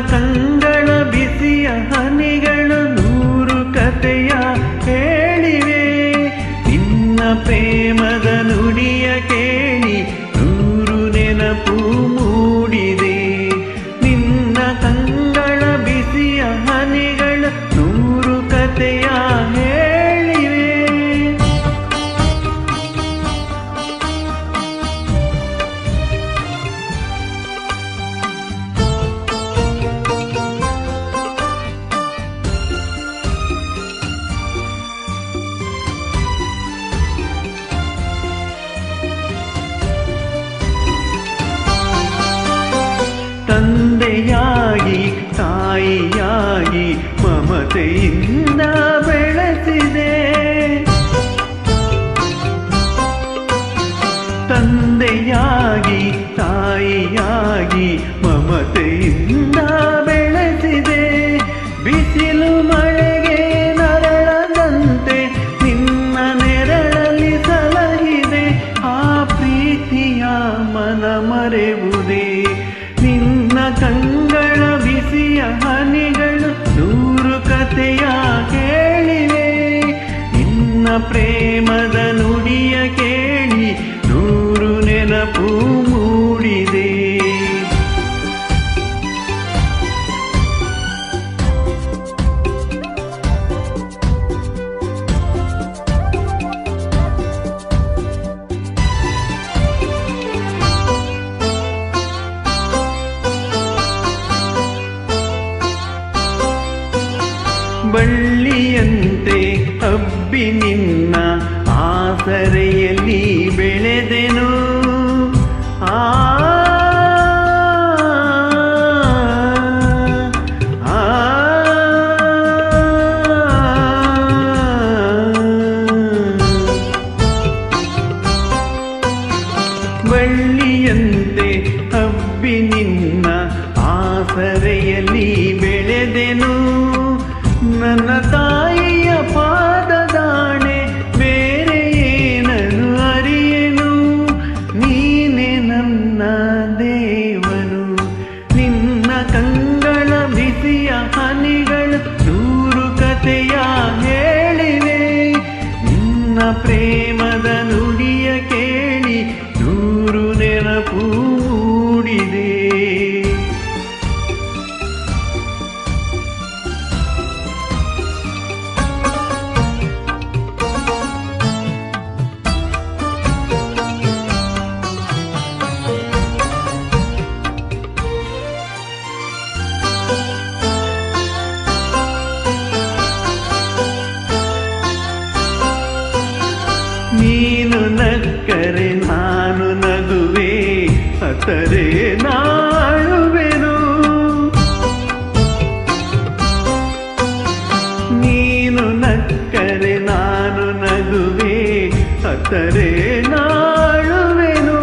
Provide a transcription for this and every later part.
ಕಂಗಳ ಬಿಸಿಯ ಹನಿಗಳು ನೂರು ಕಥೆಯ ಹೇಳಿವೆ. ನಿನ್ನ ಪ್ರೇಮದ ನುಡಿಯ ಕೇಳಿ ನೂರು ನೆನಪು ಮೂಡಿದೆ. ನಿನ್ನ ಕಂಗಳ ಬಿಸಿಯ ಹನಿಗಳ ನೂರು ಕಥೆಯ ಹೇಳಿವೆ. ತಂದೆಯಾಗಿ ತಾಯಿಯಾಗಿ ಮಮತೆಯಿಂದ ಬೆಳೆಸಿದೆ. ತಂದೆಯಾಗಿ ತಾಯಿಯಾಗಿ ಮಮತೆಯಿಂದ ಬೆಳೆಸಿದೆ. ಬಿಸಿಲು ಮಳೆಗೆ ನರಳದಂತೆ ನಿನ್ನ ನೆರಳಲ್ಲಿ ಸಲಹಿದೆ. ಆ ಪ್ರೀತಿಯ ಮನ ಮರೆವುದೇ. ನಿನ್ನ ಕಂಗಳ ಬಿಸಿಯ ಹನಿಗಳು ನೂರು ಕಥೆಯ ಕೇಳಿವೆ. ನಿನ್ನ ಪ್ರೇಮದ ನುಡಿಯ ಕೇಳಿ ನೂರು ನೆನಪು ಮೂಡಿದೆ. ಬಳ್ಳಿಯಂತೆ ಹಬ್ಬಿ ನಿನ್ನ ಆಸರೆಯಲ್ಲಿ ಬೆಳೆದೆನು. ಆ ಬಳ್ಳಿಯಂತೆ ಹಬ್ಬಿ ನಿನ್ನ ಆಸರೆಯಲ್ಲಿ ಬೆಳೆದೆನು. ನನ್ನ ತಾಯಿಯ ಪಾದದಾಣೆ ಬೇರೆ ಏನನು ಅರಿಯೆನು. ನೀನೆ ನನ್ನ ದೇವನು. ನಿನ್ನ ಕಂಗಳ ಬಿಸಿಯ ಹನಿಗಳು ನೂರು ಕಥೆಯ ಹೇಳಿವೆ. ನಿನ್ನ ಪ್ರೇಮದ ನುಡಿಯ ಕೇಳಿ ನೂರು ನೆನಪು ಮೂಡಿದೆ. ನೀನು ನಕ್ಕರೆ ನಾನು ನಗುವೆ, ಅತರೆ ನಾಳುವೆನು. ನೀನು ನಕ್ಕರೆ ನಾನು ನಗುವೆ, ಅತರೆ ನಾಳುವೆನು.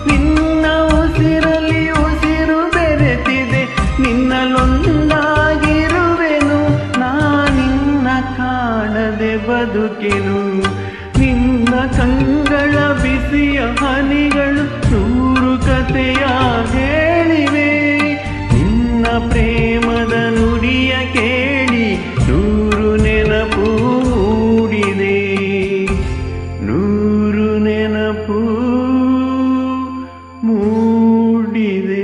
ನಿನ್ನ ಉಸಿರಲ್ಲಿ ಉಸಿರು ಬೆರೆತಿದೆ, ನಿನ್ನಲೊಂದಾಗಿರುವೆನು. ನಾನಿನ್ನ ಕಾಣದೆ ಬದುಕೆನು. ನಿನ್ನ ಕಂಗಳ ಬಿಸಿಯ ಹನಿಗಳು ನೂರು ಕಥೆಯ ಹೇಳಿವೆ. ನಿನ್ನ ಪ್ರೇಮದ ನುಡಿಯ ಕೇಳಿ ನೂರು ನೆನಪು ಮೂಡಿದೆ. ನೂರು ನೆನಪು ಮೂಡಿದೆ.